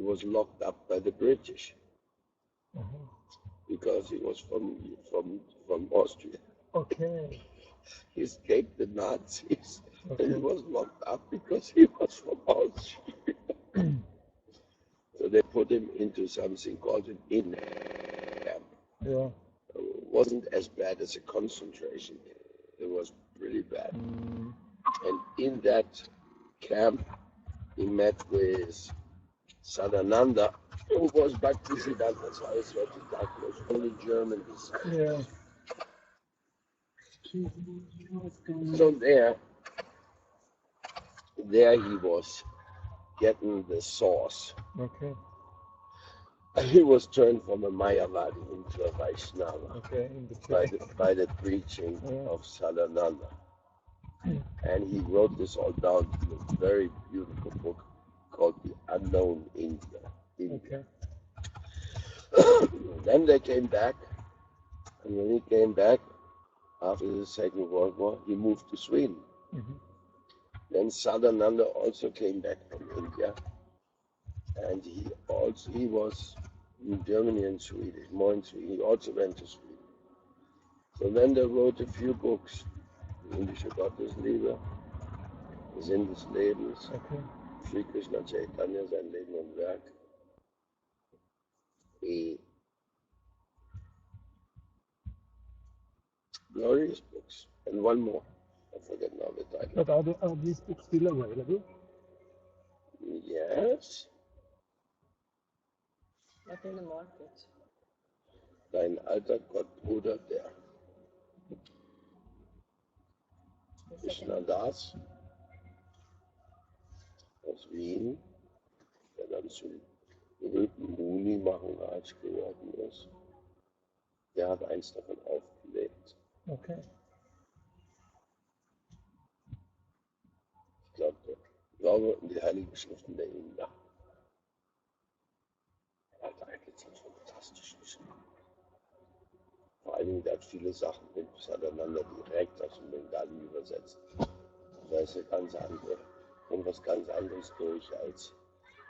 was locked up by the British because he was from Austria. Okay. He escaped the Nazis and he was locked up because he was from Austria. So they put him into something called an in camp. Yeah. It wasn't as bad as a concentration camp. It was pretty bad. And in that camp, he met with Sadananda, who was Bhaktisiddhanta's highest was only German disciple. Yeah. So there he was getting the sauce. Okay. He was turned from a Mayavadi into a Vaishnava by the preaching of Sadananda. And he wrote this all down in a very beautiful book called The Unknown India. Okay. Then they came back, and when he came back after the Second World War, he moved to Sweden. Then Sadananda also came back from India, and he was in Germany and Sweden, more in Sweden. He also went to Sweden. So then they wrote a few books. Indische Gottesliebe, Sinn des Lebens, Sri Krishna Chaitanya, sein Leben und Werk. Glorious books. And one more. I forget now the title. But are these books still available? Yes. Not in the market. Dein alter Gottbruder, der Krishna Das aus Wien, der dann zum berühmten Muni Maharaj geworden ist, der hat eins davon aufgelegt. Okay. Ich glaube in die Heiligen Schriften der Inder. Alter Eidlitz hat fantastisch geschrieben. Vor allen Dingen, der hat viele Sachen miteinander direkt aus dem Bengali übersetzt. Da ist eine ganz andere, kommt was ganz anderes durch als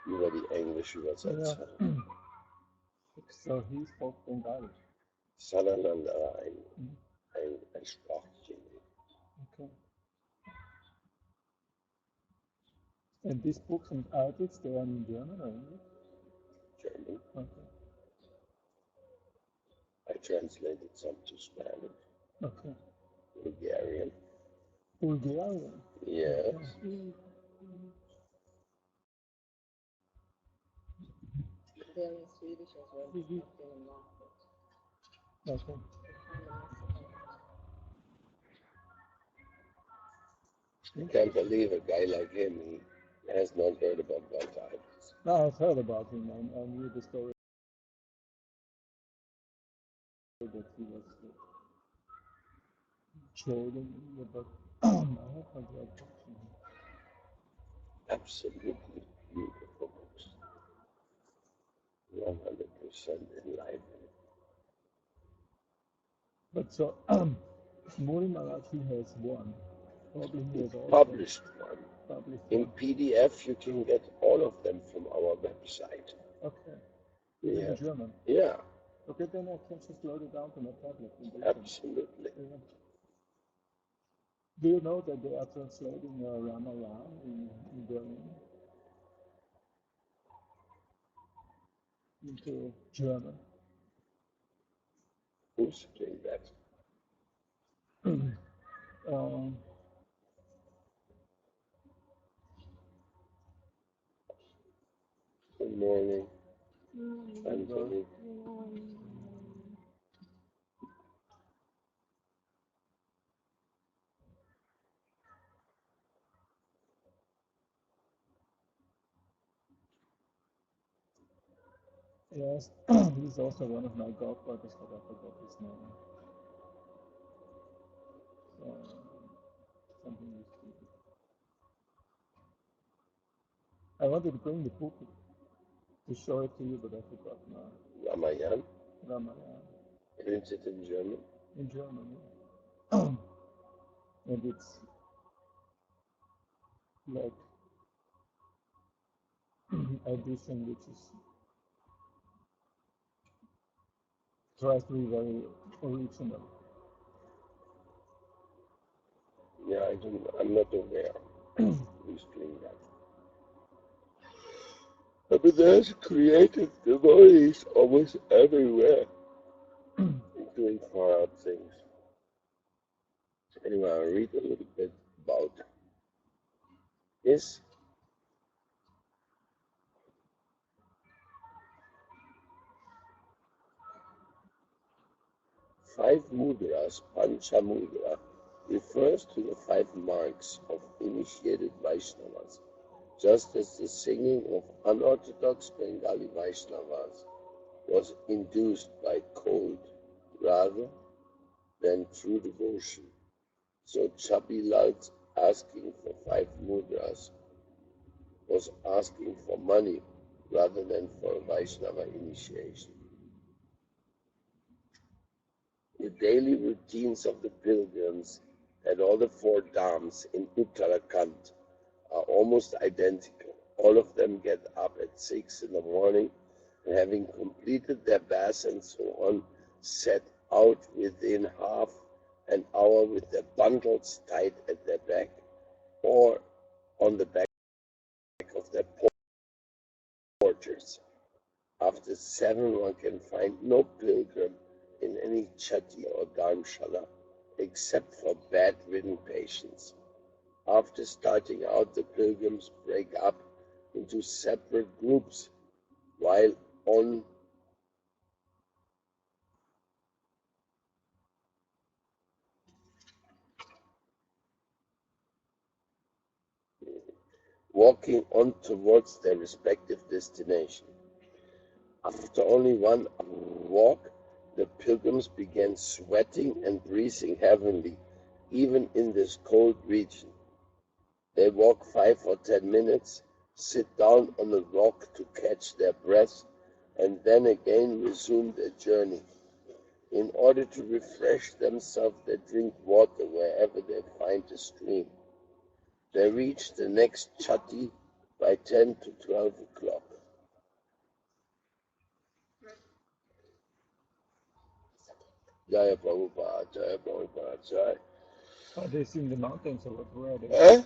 über die englische Übersetzung. So he spoke Bengali. Sadananda war ein Sprachgenie. Okay. And these books and articles, they are in German or English? German. Okay. I translated some to Spanish. Okay. Bulgarian. Bulgarian? Yes. Okay. They're in Swedish as well, not in the market. Okay. I can't believe a guy like him, he has not heard about Walther. No, I've heard about him. I knew the story that he was trading, but I have forgot. Absolutely beautiful books. 100% enlightened. But so, Muri Maharaj, he has one. Probably he has also Published one. published In one. PDF, you can get all of them from our website. Okay. Even Yeah. in German. Yeah, Okay, then I can just load it down to my tablet. absolutely. Yeah. Do you know that they are translating Ramayana in Berlin into German? Who's doing that? Good morning, Anthony. Yes, he's also one of my godbrothers, but I forgot his name. Something with stupid. I wanted to bring the book to show it to you, but I forgot now. Ramayana. Ramayana. Prints it in German. In German, yeah. And it's like addition which is tries to be very original. Yeah, I'm not aware who's doing that. But there's creative devotees almost everywhere doing far out things. Anyway, I'll read a little bit about this. Five mudras, Pancha Mudra, refers to the 5 marks of initiated Vaishnavas, just as the singing of unorthodox Bengali Vaishnavas was induced by cold rather than true devotion. So Chabilal's asking for 5 mudras was asking for money rather than for a Vaishnava initiation. The daily routines of the pilgrims at all the 4 dhams in Uttarakhand are almost identical. All of them get up at 6 in the morning and having completed their baths and so on, set out within half an hour with their bundles tied at their back or on the back of their porters. After 7, one can find no pilgrim in any chatti or dharmshala except for bedridden patients. After starting out, the pilgrims break up into separate groups while on walking on towards their respective destination. After only 1 walk, the pilgrims began sweating and breathing heavily, even in this cold region. They walk 5 or 10 minutes, sit down on a rock to catch their breath, and then again resume their journey. In order to refresh themselves, they drink water wherever they find a stream. They reach the next chatti by 10 to 12 o'clock. Jaya Prabhupada, Jaya Prabhupada, Jaya. Are they in the mountains or what? Where are they?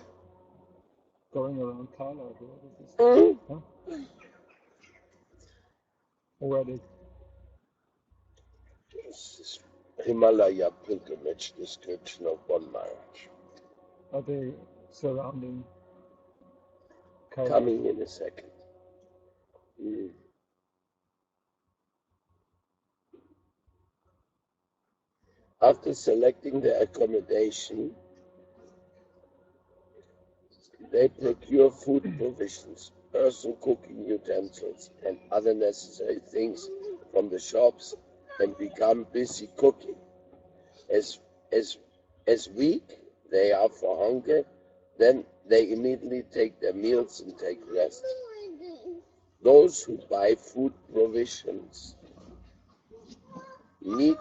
Going around Kala or what is this? Huh? Where are they? This is Himalaya pilgrimage description of one Maharaj. Are they surrounding Kala? Coming in a second. After selecting their accommodation, they procure food provisions, earthen cooking utensils, and other necessary things from the shops and become busy cooking. As weak they are for hunger, then they immediately take their meals and take rest. Those who buy food provisions need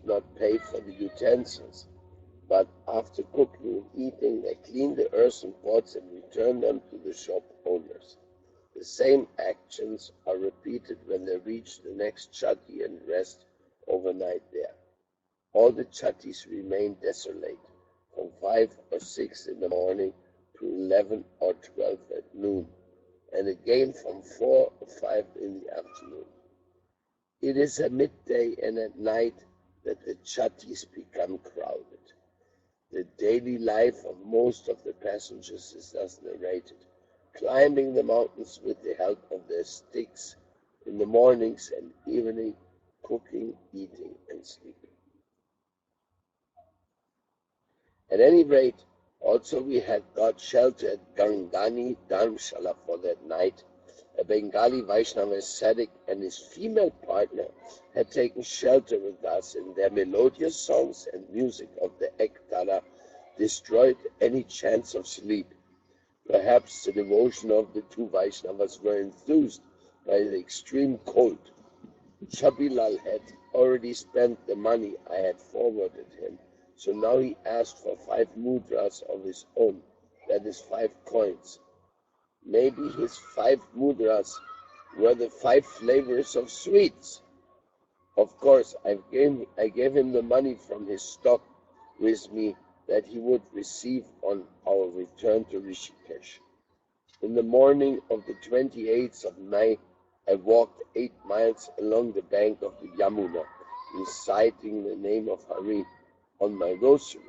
not pay for the utensils, but after cooking and eating, they clean the earthen pots and return them to the shop owners. The same actions are repeated when they reach the next chatti and rest overnight there. All the chattis remain desolate from 5 or 6 in the morning to 11 or 12 at noon, and again from 4 or 5 in the afternoon. It is at midday and at night that the chattis become crowded. The daily life of most of the passengers is thus narrated, climbing the mountains with the help of their sticks in the mornings and evening, cooking, eating, and sleeping. At any rate, also we had got shelter at Gangani Dharmshala for that night. A Bengali Vaishnava ascetic and his female partner had taken shelter with us, and their melodious songs and music of the Ektara destroyed any chance of sleep. Perhaps the devotion of the 2 Vaishnavas were enthused by the extreme cold. Shabilal had already spent the money I had forwarded him, so now he asked for 5 mudras of his own, that is 5 coins. Maybe his 5 mudras were the 5 flavors of sweets. Of course, I gave him the money from his stock with me that he would receive on our return to Rishikesh. In the morning of the 28th of May, I walked 8 miles along the bank of the Yamuna, reciting the name of Hari on my rosary.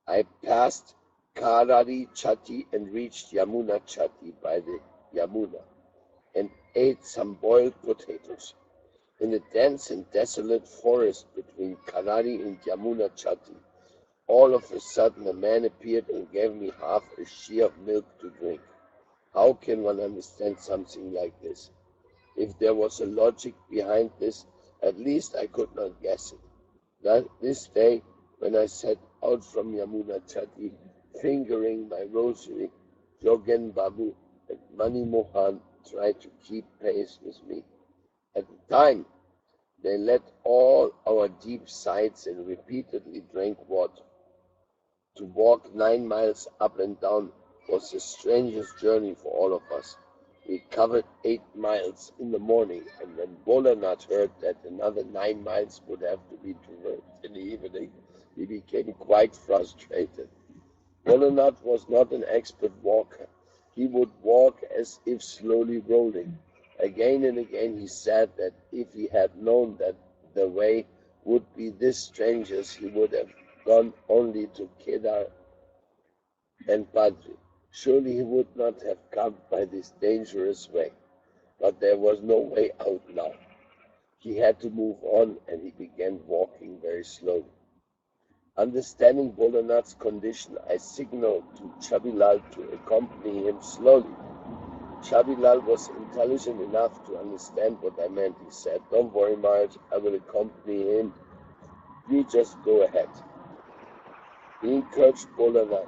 I passed Karari Chatti and reached Yamuna Chatti by the Yamuna, and ate some boiled potatoes. In the dense and desolate forest between Karari and Yamuna Chatti, all of a sudden a man appeared and gave me half a shear of milk to drink. How can one understand something like this? If there was a logic behind this, at least I could not guess it. This day, when I set out from Yamuna Chatti, fingering my rosary, Jogen Babu and Mani Mohan tried to keep pace with me. At the time, they led all our deep sighs and repeatedly drank water. To walk 9 miles up and down was the strangest journey for all of us. We covered 8 miles in the morning, and when Bolanath heard that another 9 miles would have to be traversed in the evening, he became quite frustrated. Bolanath was not an expert walker. He would walk as if slowly rolling. Again and again he said that if he had known that the way would be this strenuous, he would have gone only to Kedar and Padri. Surely he would not have come by this dangerous way. But there was no way out now. He had to move on, and he began walking very slowly. Understanding Bolanath's condition, I signaled to Chabilal to accompany him slowly. Chabilal was intelligent enough to understand what I meant. He said, "Don't worry, Maharaj, I will accompany him. You just go ahead." He encouraged Bolanath,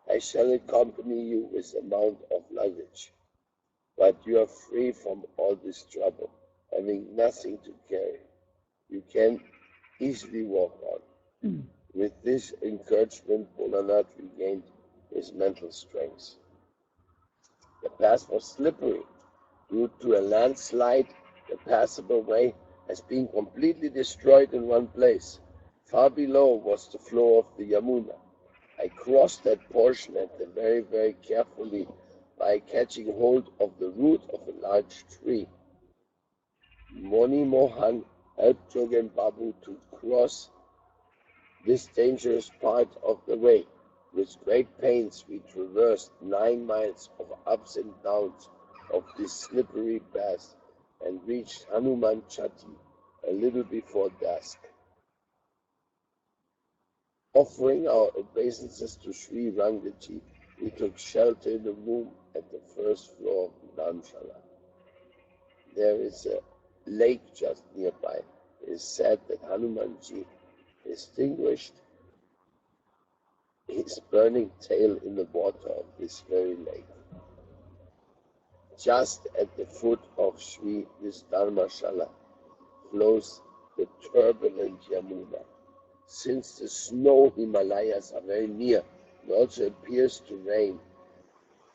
"I shall accompany you with amount of luggage, but you are free from all this trouble, having nothing to carry. You can easily walk on." With this encouragement, Bolanath regained his mental strength. The path was slippery. Due to a landslide, the passable way has been completely destroyed in one place. Far below was the flow of the Yamuna. I crossed that portion very carefully by catching hold of the root of a large tree. Mani Mohan helped Jogen Babu to cross this dangerous part of the way. With great pains we traversed 9 miles of ups and downs of this slippery path and reached Hanuman Chatti a little before dusk. Offering our obeisances to Sri Rangaji, we took shelter in a room at the first floor of Dharamshala. There is a lake just nearby. It is said that Hanumanji extinguished his burning tail in the water of this very lake. Just at the foot of Sri Dharamshala flows the turbulent Yamuna. Since the snow Himalayas are very near and also appears to rain,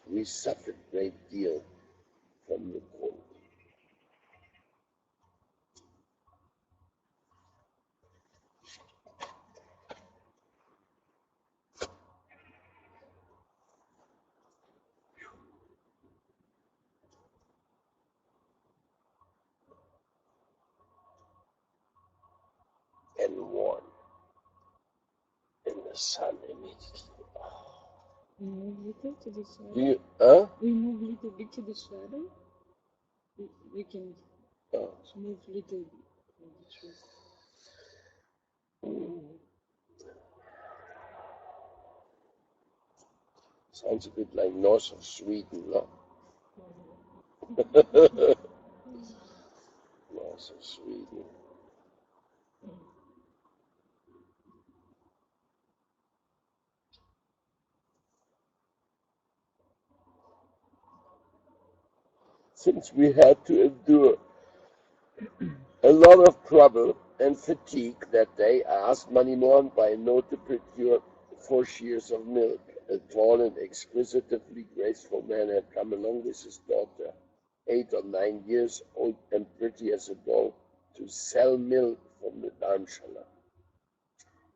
we suffer a great deal from the cold. And warm in the sun immediately. We move little to the shadow. We move little bit to the shadow. We can move little bit from the tree. Sounds a bit like north of Sweden, no? North of Sweden. Since we had to endure A lot of trouble and fatigue that day. I asked Manimohan by a note to procure 4 shears of milk. A tall and exquisitely graceful man had come along with his daughter, 8 or 9 years old and pretty as a doll, to sell milk from the Dharmshala.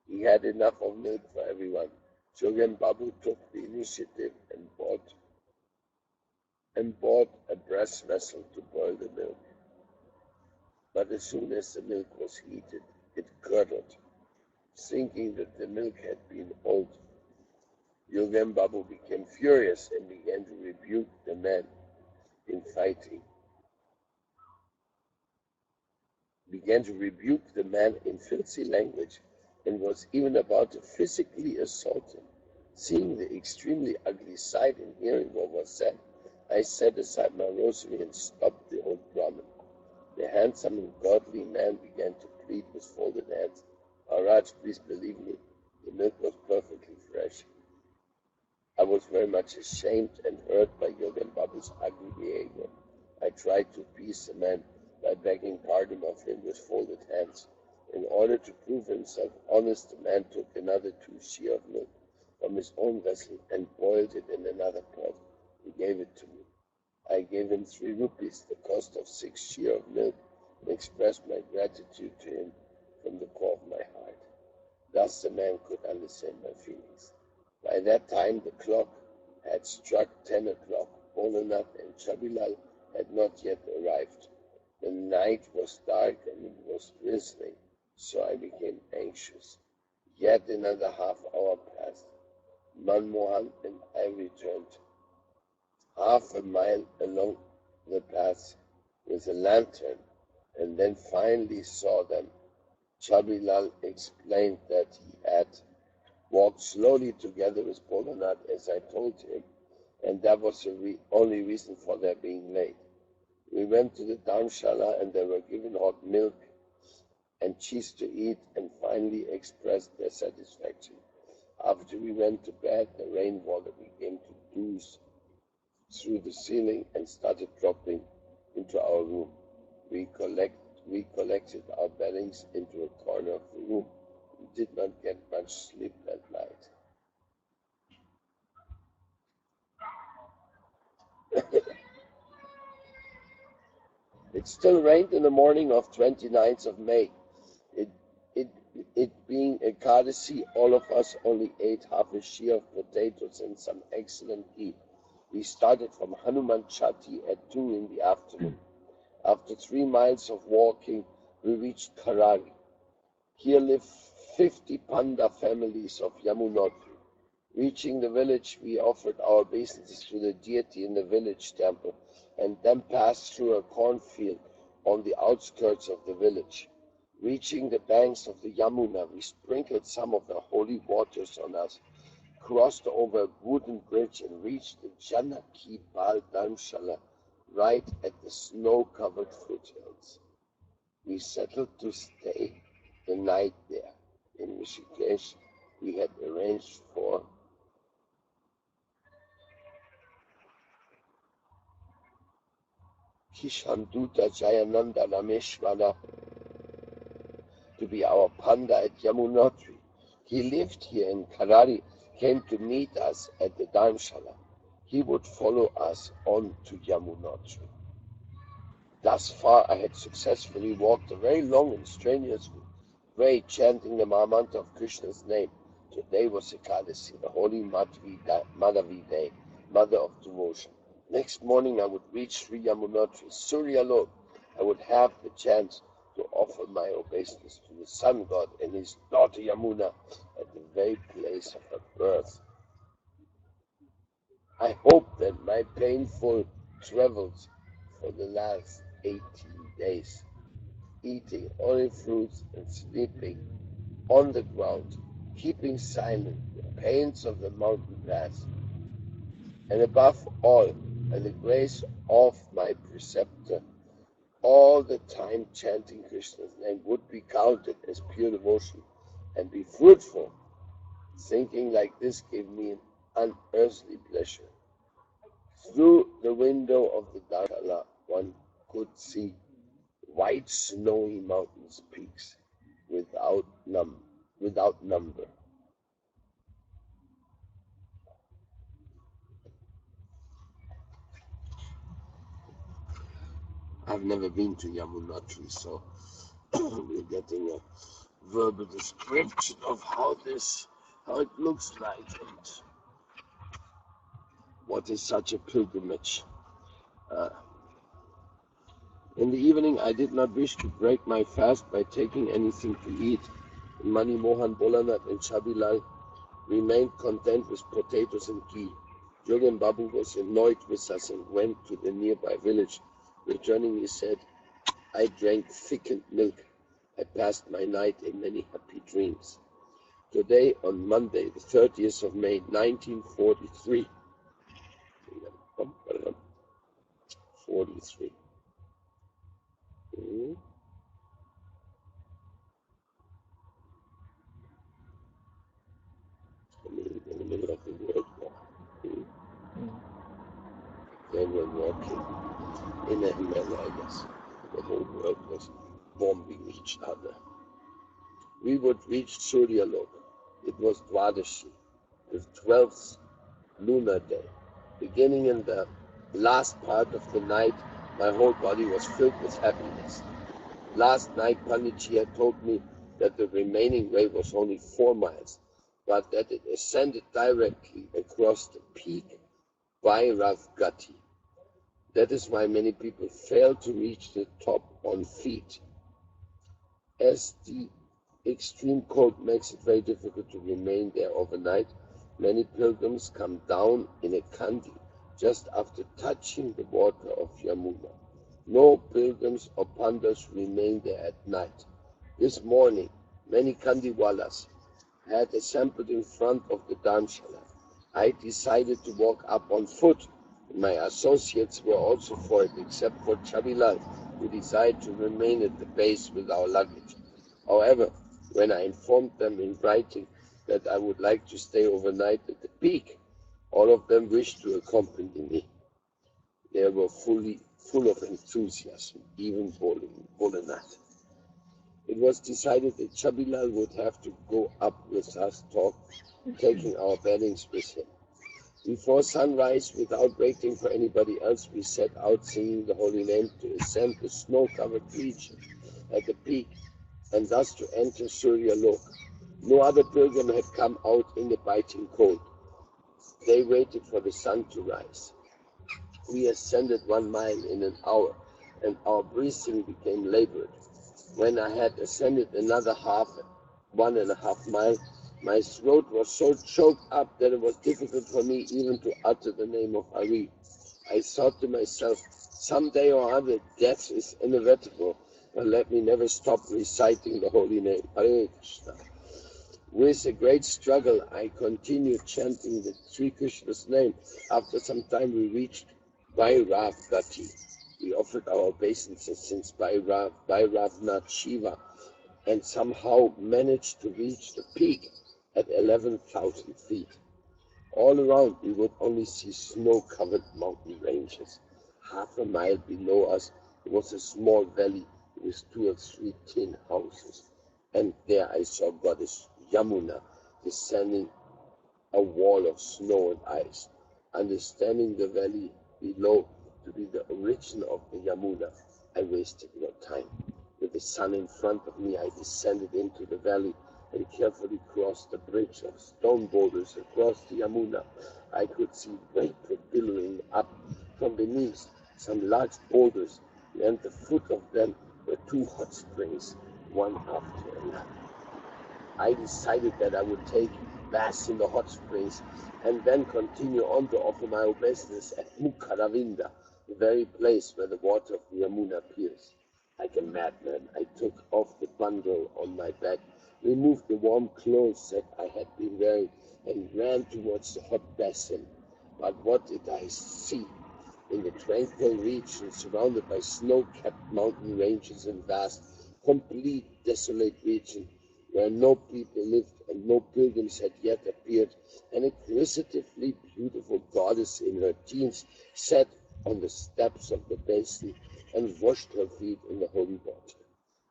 He had enough of milk for everyone. Jogan Babu took the initiative and bought a brass vessel to boil the milk. But as soon as the milk was heated, it curdled. Thinking that the milk had been old, Yogen Babu became furious and began to rebuke the man in fighting. Began to rebuke the man in filthy language and was even about to physically assault him. Seeing the extremely ugly sight and hearing what was said, I set aside my rosary and stopped the old Brahmin. The handsome and godly man began to plead with folded hands. Maharaj, please believe me, the milk was perfectly fresh. I was very much ashamed and hurt by Yogan Babu's ugly behavior. I tried to appease the man by begging pardon of him with folded hands. In order to prove himself honest, the man took another 2 shear of milk from his own vessel and boiled it in another pot. He gave it to me. I gave him 3 rupees, the cost of 6 shear of milk, and expressed my gratitude to him from the core of my heart. Thus the man could understand my feelings. By that time the clock had struck 10 o'clock. Bholanath and Chabilal had not yet arrived. The night was dark and it was drizzling, so I became anxious. Yet another half hour passed. Manmohan and I returned half a mile along the path with a lantern, and then finally saw them. Chabilal explained that he had walked slowly together with Bholanath as I told him, and that was the only reason for their being late. We went to the Dharmshala and they were given hot milk and cheese to eat and finally expressed their satisfaction. After we went to bed, the rainwater began to ooze through the ceiling and started dropping into our room. We collected our beddings into a corner of the room. We did not get much sleep that night. It still rained in the morning of 29th of May. It being a courtesy, all of us only ate half a shear of potatoes and some excellent ghee. We started from Hanuman Chatti at 2 in the afternoon. After 3 miles of walking, we reached Karari. Here live 50 Panda families of Yamunotri. Reaching the village, we offered our obeisances to the deity in the village temple and then passed through a cornfield on the outskirts of the village. Reaching the banks of the Yamuna, we sprinkled some of the holy waters on us, crossed over a wooden bridge and reached the Janaki Bal Dharmshala right at the snow-covered foothills. We settled to stay the night there. In Rishikesh, we had arranged for Kishanduta Jayananda Rameshwara to be our Panda at Yamunotri. He lived here in Karari, came to meet us at the Dharmshala. He would follow us on to Yamunotri. Thus far I had successfully walked a very long and strenuous way, chanting the Mahamantra of Krishna's name. Today was Ekadasi, the holy Madhavi day, mother of devotion. Next morning I would reach Sri Yamunotri, Suryalok. I would have the chance to offer my obeisance to the sun god and his daughter Yamuna at the very place of her birth. I hope that my painful travels for the last 18 days, eating only fruits and sleeping on the ground, keeping silent, the pains of the mountain pass, and above all, by the grace of my preceptor, all the time chanting Krishna's name would be counted as pure devotion and be fruitful. Thinking like this gave me an unearthly pleasure. Through the window of the Dharmshala, one could see white snowy mountains, peaks, without number. I've never been to Yamunotri, so we're getting a verbal description of how it looks like and what is such a pilgrimage. In the evening, I did not wish to break my fast by taking anything to eat. Mani Mohan, Bolanat and Chabilal remained content with potatoes and ghee. Jogan Babu was annoyed with us and went to the nearby village. Returning, he said, I drank thickened milk. I passed my night in many happy dreams. Today, on Monday, the 30th of May, 1943. 43. In the middle of the World War. They were walking in a manner, I guess. The whole world was bombing each other. We would reach Suryalok. It was Dwadashi, the 12th lunar day. Beginning in the last part of the night, my whole body was filled with happiness. Last night, Panditji had told me that the remaining way was only 4 miles, but that it ascended directly across the peak Bhairavgati. That is why many people fail to reach the top on feet, as the extreme cold makes it very difficult to remain there overnight. Many pilgrims come down in a kandi just after touching the water of Yamuna. No pilgrims or pandas remain there at night. This morning, many kandiwalas had assembled in front of the Dharmshala. I decided to walk up on foot. My associates were also for it, except for Chabilal, who decided to remain at the base with our luggage. However, when I informed them in writing that I would like to stay overnight at the peak, all of them wished to accompany me. They were full of enthusiasm, even Bholenath. It was decided that Chabilal would have to go up with us, taking our beddings with him. Before sunrise, without waiting for anybody else, we set out singing the holy name to ascend the snow-covered region at the peak and thus to enter Suryalok. No other pilgrim had come out in the biting cold. They waited for the sun to rise. We ascended 1 mile in an hour, and our breathing became labored. When I had ascended another 1.5 miles, my throat was so choked up that it was difficult for me even to utter the name of Hari. I thought to myself, someday or other death is inevitable, but let me never stop reciting the holy name, Hare Krishna. With a great struggle, I continued chanting the Sri Krishna's name. After some time, we reached Bhairavgati. We offered our obeisances since Bhairavnath Shiva and somehow managed to reach the peak at 11,000 feet. All around, we would only see snow-covered mountain ranges. 1/2 mile below us was a small valley with 2 or 3 tin houses, and there I saw Goddess Yamuna descending a wall of snow and ice. Understanding the valley below to be the origin of the Yamuna, I wasted no time. With the sun in front of me, I descended into the valley and carefully crossed the bridge of stone boulders across the Yamuna. I could see vapor billowing up from beneath some large boulders, and at the foot of them were 2 hot springs, one after another. I decided that I would take baths in the hot springs and then continue on to offer my obeisance at Mukharavinda, the very place where the water of the Yamuna appears. Like a madman, I took off the bundle on my back, removed the warm clothes that I had been wearing, and ran towards the hot basin. But what did I see? In the tranquil region surrounded by snow-capped mountain ranges and vast, complete, desolate region, where no people lived and no pilgrims had yet appeared, an exquisitely beautiful goddess in her teens sat on the steps of the basin and washed her feet in the holy water.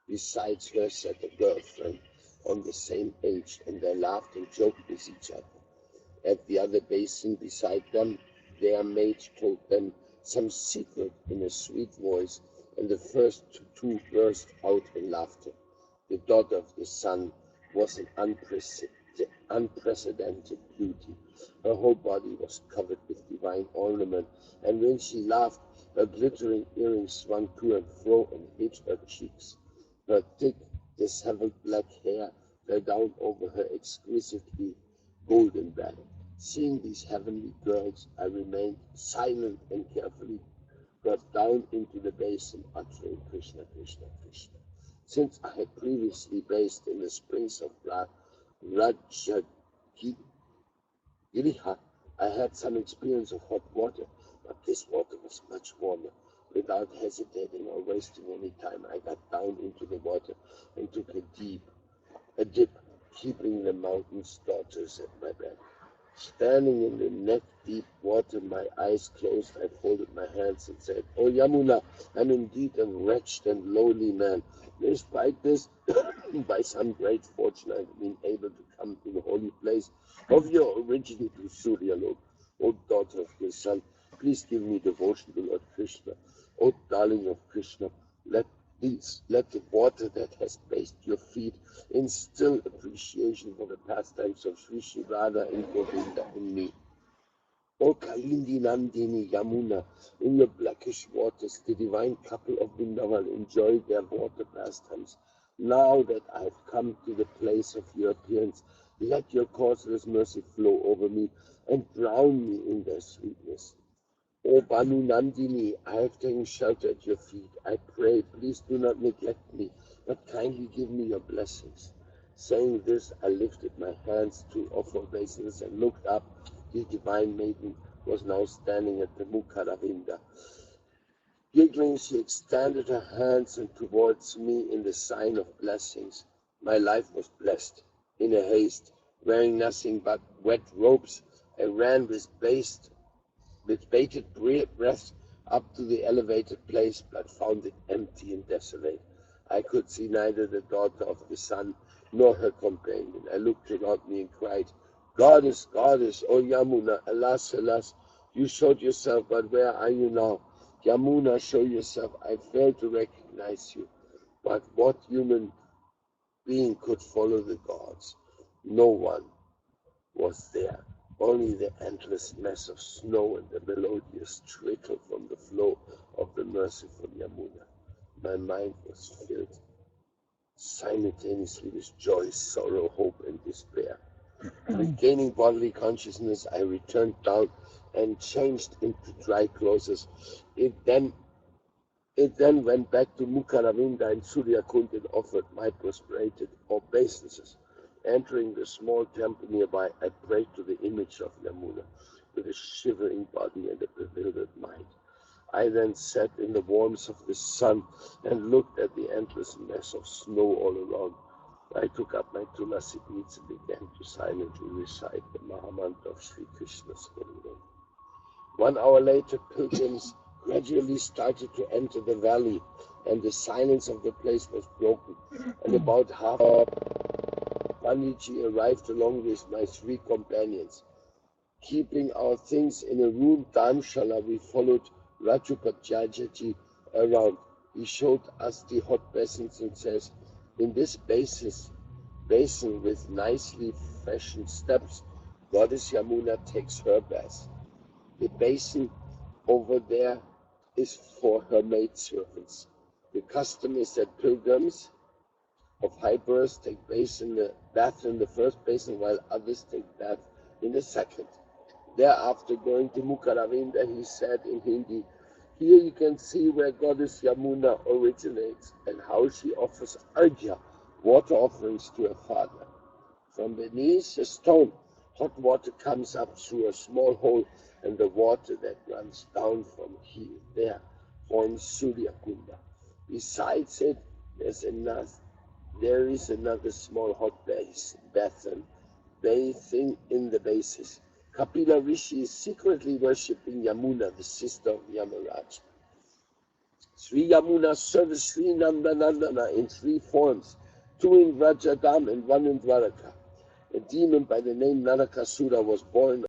Besides her sat a girlfriend on the same age, and they laughed and joked with each other. At the other basin beside them, their maid told them some secret in a sweet voice, and the first two burst out in laughter. The daughter of the sun was an unprecedented beauty. Her whole body was covered with divine ornament, and when she laughed, her glittering earrings swung to and fro and hid her cheeks. Her thick, disheveled black hair fell down over her exquisitely golden back. Seeing these heavenly girls, I remained silent and carefully got down into the basin, uttering Krishna, Krishna, Krishna. Since I had previously bathed in the springs of Rajagiriha, I had some experience of hot water, but this water was much warmer. Without hesitating or wasting any time, I got down into the water and took a dip, keeping the mountain's daughters at my back. Standing in the neck-deep water, my eyes closed, I folded my hands and said, "O Yamuna, I'm indeed a wretched and lowly man. Despite this, by some great fortune, I've been able to come to the holy place of your origin to Suryalok. O daughter of the sun, please give me devotion to Lord Krishna. O darling of Krishna, let the water that has bathed your feet instill appreciation for the pastimes of Sri Radha and Govinda in me. O Kalindi Nandini Yamuna, in your blackish waters, the divine couple of Vrindavan enjoy their water pastimes. Now that I have come to the place of your appearance, let your causeless mercy flow over me and drown me in their sweetness. O Banu Nandini, I have taken shelter at your feet. I pray, please do not neglect me, but kindly give me your blessings. Saying this, I lifted my hands to offer obeisance and looked up. The divine maiden was now standing at the Mukharavinda. Giggling, she extended her hands and towards me in the sign of blessings. My life was blessed. In a haste, wearing nothing but wet robes, I ran with bated breath up to the elevated place, but found it empty and desolate. I could see neither the daughter of the sun nor her companion. I looked around me and cried, "Goddess, goddess, O Yamuna, alas, alas, you showed yourself, but where are you now? Yamuna, show yourself. I fail to recognize you." But what human being could follow the gods? No one was there. Only the endless mass of snow and the melodious trickle from the flow of the merciful Yamuna. My mind was filled simultaneously with joy, sorrow, hope, and despair. Regaining bodily consciousness, I returned down and changed into dry clothes. It then went back to Mukharavinda and Suryakund and offered my prostrated obeisances. Entering the small temple nearby, I prayed to the image of Yamuna with a shivering body and a bewildered mind. I then sat in the warmth of the sun and looked at the endless mass of snow all around. I took up my tulasi beads and began to silently recite the Mahamantra of Sri Krishna's holy name. 1 hour later, pilgrims gradually started to enter the valley, and the silence of the place was broken. And about half an hour, Panditji arrived along with my 3 companions. Keeping our things in a room dharmshala, we followed Rajupatjaji around. He showed us the hot basins and says, "In this basin with nicely fashioned steps, Goddess Yamuna takes her bath. The basin over there is for her maidservants. The custom is that pilgrims of high birth take bath in the first basin, while others take bath in the second." Thereafter, going to Mukharavinda, he said in Hindi, "Here you can see where Goddess Yamuna originates and how she offers arghya, water offerings to her father. From beneath a stone, hot water comes up through a small hole, and the water that runs down from there forms Suryakunda. Besides it, there is another small hot basin, bathing in the basis. Kapila Rishi is secretly worshipping Yamuna, the sister of Yamaraj. Sri Yamuna serves Sri Nandanandana in 3 forms, 2 in Vrajagam and 1 in Dwaraka. A demon by the name Narakasura was born